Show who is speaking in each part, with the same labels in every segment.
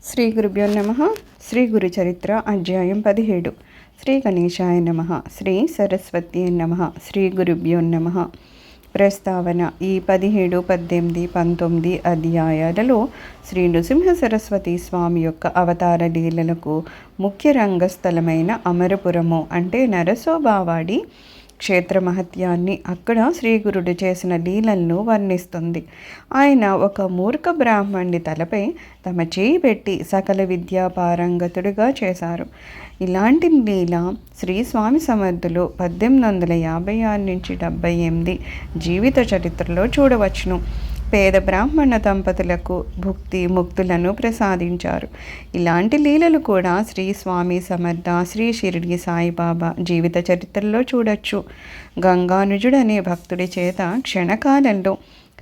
Speaker 1: శ్రీ గురుభ్యో నమ. శ్రీ గురు చరిత్ర అధ్యాయం 17. శ్రీ గణేశాయ నమ. శ్రీ సరస్వతి నమ. శ్రీ గురుభ్యో నమ. ప్రస్తావన. ఈ 17, 18, 19 అధ్యాయాలలో శ్రీ నృసింహ సరస్వతి స్వామి యొక్క అవతార లీలలకు ముఖ్య రంగస్థలమైన అమరపురము అంటే నరసోబావాడి క్షేత్ర మహత్యాన్ని, అక్కడ శ్రీగురుడు చేసిన లీలలను వర్ణిస్తుంది. ఆయన ఒక మూర్ఖ బ్రాహ్మణుడి తలపై తమ చేయి పెట్టి సకల విద్యా పారంగతుడిగా చేశారు. ఇలాంటి లీల శ్రీ స్వామి సమర్థులు 1856 నుంచి 78 జీవిత చరిత్రలో చూడవచ్చును. పేద బ్రాహ్మణ దంపతులకు భుక్తి ముక్తులను ప్రసాదించారు. ఇలాంటి లీలలు కూడా శ్రీ స్వామి సమర్థ, శ్రీ షిరిడి సాయిబాబా జీవిత చరిత్రలో చూడొచ్చు. గంగానుజుడు అనే భక్తుడి చేత క్షణకాలంలో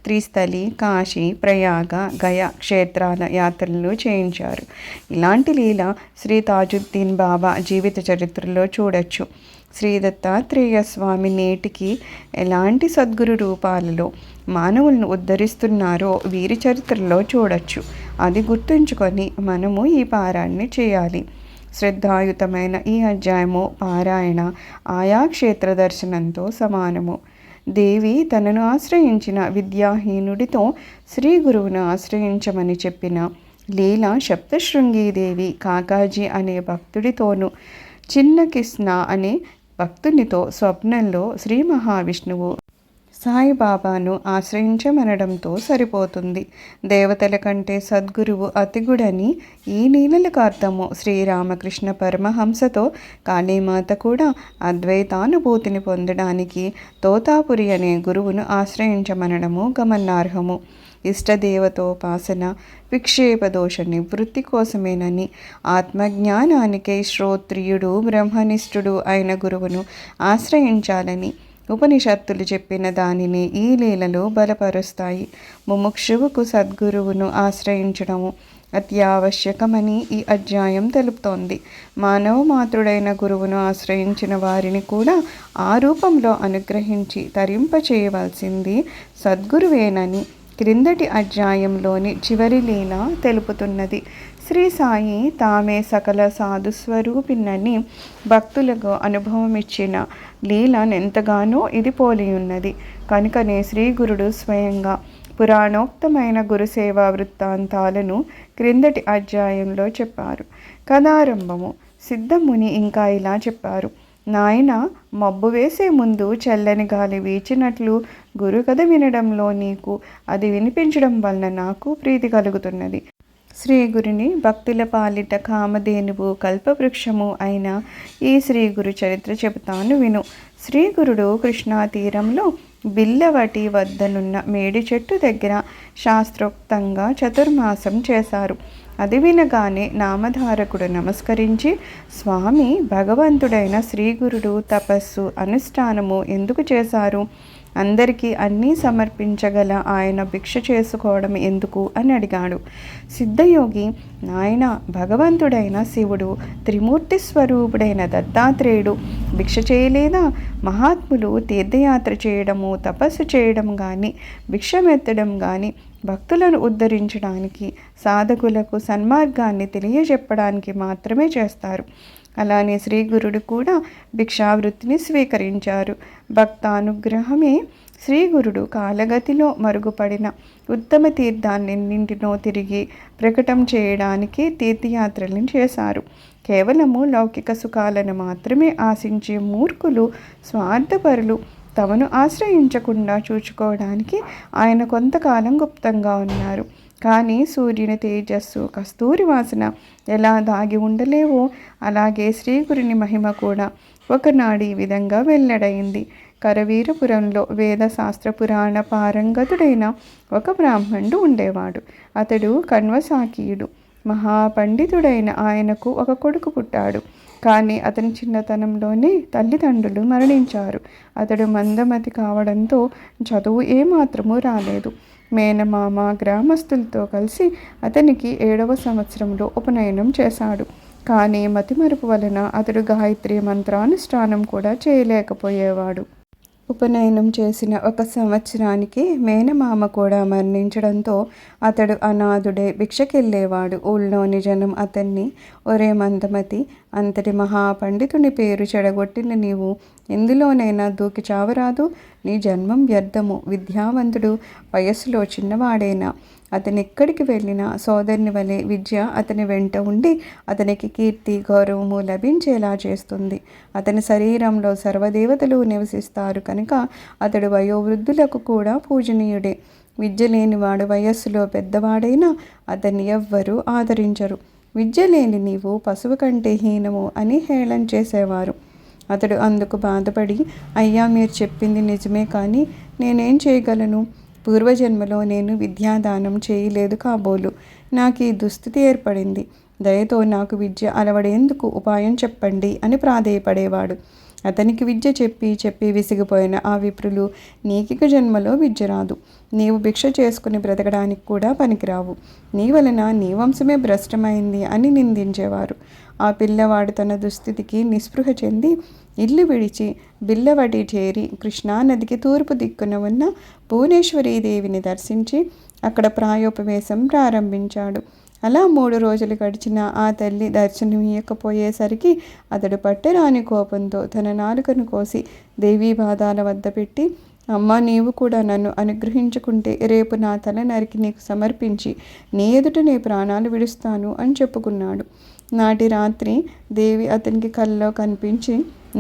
Speaker 1: త్రిస్థలి, కాశీ, ప్రయాగ, గయ క్షేత్రాల యాత్రలు చేయించారు. ఇలాంటి లీల శ్రీ తాజుద్దీన్ బాబా జీవిత చరిత్రలో చూడొచ్చు. శ్రీ దత్తాత్రేయ స్వామి నేటికి ఎలాంటి సద్గురు రూపాలలో మానవులను ఉద్ధరిస్తున్నారో వీరి చరిత్రలో చూడొచ్చు. అది గుర్తుంచుకొని మనము ఈ పారాయణ చేయాలి. శ్రద్ధాయుతమైన ఈ అధ్యాయము పారాయణ ఆయా క్షేత్ర దర్శనంతో సమానము. దేవి తనను ఆశ్రయించిన విద్యాహీనుడితో శ్రీ గురువును ఆశ్రయించమని చెప్పిన లీల సప్తశృంగీదేవి కాకాజీ అనే భక్తుడితోనూ చిన్న కిస్నా అనే భక్తునితో స్వప్నంలో శ్రీ మహావిష్ణువు సాయిబాబాను ఆశ్రయించమనడంతో సరిపోతుంది. దేవతల కంటే సద్గురువు అతిగుడని ఈ లీలలకు అర్థము. శ్రీరామకృష్ణ పరమహంసతో కాళీమాత కూడా అద్వైతానుభూతిని పొందడానికి తోతాపురి అనే గురువును ఆశ్రయించమనడము గమనార్హము. ఇష్టదేవతోపాసన విక్షేపదోష నివృత్తి కోసమేనని, ఆత్మజ్ఞానానికై శ్రోత్రియుడు బ్రహ్మనిష్ఠుడు అయిన గురువును ఆశ్రయించాలని ఉపనిషత్తులు చెప్పిన దానిని ఈ లీలలు బలపరుస్తాయి. ముముక్షువుకు సద్గురువును ఆశ్రయించడము అత్యావశ్యకమని ఈ అధ్యాయం తెలుపుతోంది. మానవ మాతృడైన గురువును ఆశ్రయించిన వారిని కూడా ఆ రూపంలో అనుగ్రహించి తరింపచేయవలసింది సద్గురువేనని క్రిందటి అధ్యాయంలోని చివరి లీల తెలుపుతున్నది. శ్రీ సాయి తామే సకల సాధుస్వరూపిణని భక్తులకు అనుభవం ఇచ్చిన లీలనెంతగానో ఇది పోలియున్నది. కనుకనే శ్రీ గురుడు స్వయంగా పురాణోక్తమైన గురుసేవా వృత్తాంతాలను క్రిందటి అధ్యాయంలో చెప్పారు. కథారంభము. సిద్ధముని ఇంకా ఇలా చెప్పారు. నాయన, మబ్బు వేసే ముందు చల్లని గాలి వీచినట్లు గురు కథ వినడంలో నీకు అది వినిపించడం వలన నాకు ప్రీతి కలుగుతున్నది. శ్రీ గురుని భక్తుల పాలిట కామధేనువు కల్పవృక్షము అయిన ఈ శ్రీ గురు చరిత్ర చెబుతాను విను. శ్రీ గురుడు కృష్ణా తీరంలో బిల్లవటి వద్దనున్న మేడి చెట్టు దగ్గర శాస్త్రోక్తంగా చతుర్మాసం చేశారు. అది వినగానే నామధారకుడు నమస్కరించి, స్వామి, భగవంతుడైన శ్రీగురుడు తపస్సు అనుష్ఠానము ఎందుకు చేశారు? అందరికీ అన్నీ సమర్పించగల ఆయన భిక్ష చేసుకోవడం ఎందుకు అని అడిగాడు. సిద్ధయోగి, నాయన, భగవంతుడైన శివుడు, త్రిమూర్తి స్వరూపుడైన దత్తాత్రేయుడు భిక్ష చేయలేదా? మహాత్ములు తీర్థయాత్ర చేయడము, తపస్సు చేయడం కానీ, భిక్షమెత్తడం కానీ భక్తులను ఉద్ధరించడానికి, సాధకులకు సన్మార్గాన్ని తెలియజెప్పడానికి మాత్రమే చేస్తారు. అలానే శ్రీ గురుడు కూడా భిక్షావృత్తిని స్వీకరించారు. భక్తానుగ్రహమే శ్రీ గురుడు కాలగతిలో మరుగుపడిన ఉత్తమ తీర్థాన్నింటినో తిరిగి ప్రకటన చేయడానికి తీర్థయాత్రలను చేశారు. కేవలము లౌకిక సుఖాలను మాత్రమే ఆశించే మూర్ఖులు, స్వార్థపరులు తమను ఆశ్రయించకుండా చూచుకోవడానికి ఆయన కొంతకాలం గుప్తంగా ఉన్నారు. కానీ సూర్యుని తేజస్సు, కస్తూరి వాసన ఎలా దాగి ఉండలేవో అలాగే శ్రీగురుని మహిమ కూడా ఒకనాడు ఈ విధంగా వెల్లడైంది. కరవీరపురంలో వేద శాస్త్ర పురాణ పారంగతుడైన ఒక బ్రాహ్మణుడు ఉండేవాడు. అతడు కణ్వసాకీయుడు. మహాపండితుడైన ఆయనకు ఒక కొడుకు పుట్టాడు. కానీ అతని చిన్నతనంలోనే తల్లిదండ్రులు మరణించారు. అతడు మందమతి కావడంతో చదువు ఏమాత్రమూ రాలేదు. మేనమామ గ్రామస్తులతో కలిసి అతనికి 7వ సంవత్సరంలో ఉపనయనం చేశాడు. కానీ మతిమరుపు వలన అతడు గాయత్రి మంత్రానుష్ఠానం కూడా చేయలేకపోయేవాడు. ఉపనయనం చేసిన 1 సంవత్సరానికి మేనమామ కూడా మరణించడంతో అతడు అనాథుడై భిక్షకెళ్ళేవాడు. ఊళ్ళోని జనం అతన్ని, ఒరే మందమతి, అంతటి మహాపండితుని పేరు చెడగొట్టిన నీవు ఎందులోనైనా దూకి చావరాదు? నీ జన్మం వ్యర్థము. విద్యావంతుడు, వయస్సులో చిన్నవాడైనా అతనెక్కడికి వెళ్ళినా సోదరుని వలె విద్య అతని వెంట ఉండి అతనికి కీర్తి గౌరవము లభించేలా చేస్తుంది. అతని శరీరంలో సర్వదేవతలు నివసిస్తారు కనుక అతడు వయోవృద్ధులకు కూడా పూజనీయుడే. విద్య లేనివాడు వయస్సులో పెద్దవాడైనా అతన్ని ఎవ్వరూ ఆదరించరు. విద్య లేని నీవు పశువు కంటే హీనము అని హేళన చేసేవారు. అతడు అందుకు బాధపడి, అయ్యా, మీరు చెప్పింది నిజమే, కానీ నేనేం చేయగలను? పూర్వజన్మలో నేను విద్యాదానం చేయలేదు కాబోలు నాకు ఈ దుస్థితి ఏర్పడింది. దయతో నాకు విద్య అలవడేందుకు ఉపాయం చెప్పండి అని ప్రాధేయపడేవాడు. అతనికి విద్య చెప్పి చెప్పి విసిగిపోయిన ఆ విప్రులు, నీకిక జన్మలో విద్య రాదు, నీవు భిక్ష చేసుకుని బ్రతకడానికి కూడా పనికిరావు, నీ వలన నీ వంశమే భ్రష్టమైంది అని నిందించేవారు. ఆ పిల్లవాడు తన దుస్థితికి నిస్పృహ చెంది ఇల్లు విడిచి బిల్లవడి చేరి కృష్ణానదికి తూర్పు దిక్కున ఉన్న భువనేశ్వరీదేవిని దర్శించి అక్కడ ప్రాయోపవేశం ప్రారంభించాడు. అలా 3 రోజులు గడిచిన ఆ తల్లి దర్శనమియ్యకపోయేసరికి అతడు పట్టరాని కోపంతో తన నాలుకను కోసి దేవీ పాదాల వద్ద పెట్టి, అమ్మ, నీవు కూడా నన్ను అనుగ్రహించుకుంటే రేపు నా తల నరికి నీకు సమర్పించి నీ ఎదుట నీ ప్రాణాలు విడుస్తాను అని చెప్పుకున్నాడు. నాటి రాత్రి దేవి అతనికి కల్లో కనిపించి,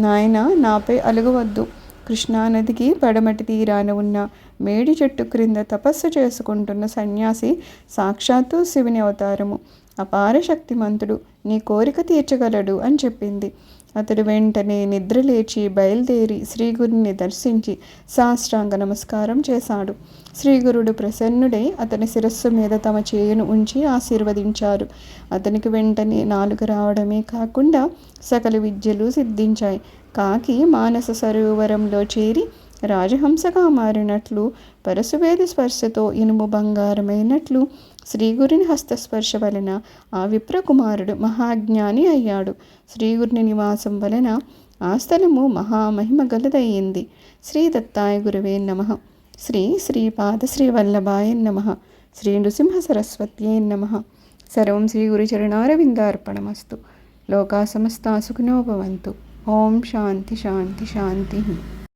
Speaker 1: నాయన, నాపై అలుగవద్దు. కృష్ణానదికి పడమటి తీరాన ఉన్న మేడి చెట్టు క్రింద తపస్సు చేసుకుంటున్న సన్యాసి సాక్షాత్తు శివుని అవతారము. అపార శక్తిమంతుడు, నీ కోరిక తీర్చగలడు అని చెప్పింది. అతడు వెంటనే నిద్రలేచి బయలుదేరి శ్రీగురుని దర్శించి సాష్టాంగ నమస్కారం చేశాడు. శ్రీగురుడు ప్రసన్నుడై అతని శిరస్సు మీద తమ చేయును ఉంచి ఆశీర్వదించారు. అతనికి వెంటనే నాలుక రావడమే కాకుండా సకల విద్యలు సిద్ధించాయి. కాకి మానస సరోవరంలో చేరి రాజహంసగా మారినట్లు, పరశువేది స్పర్శతో ఇనుము బంగారమైనట్లు శ్రీగురుని హస్తస్పర్శ వలన ఆ విప్రకుమారుడు మహాజ్ఞాని అయ్యాడు. శ్రీగురుని నివాసం వలన ఆ స్థలము మహామహిమ గలదయ్యింది. శ్రీ దత్తాయ గురవే నమః. శ్రీ శ్రీపాద శ్రీవల్లభాయ నమః. శ్రీ నృసింహ సరస్వత్యై నమః. సర్వం శ్రీ గురుచరణారవిందార్పణమస్తు. లోకా సమస్తా సుఖినో భవంతు. ఓం శాంతి శాంతి శాంతి.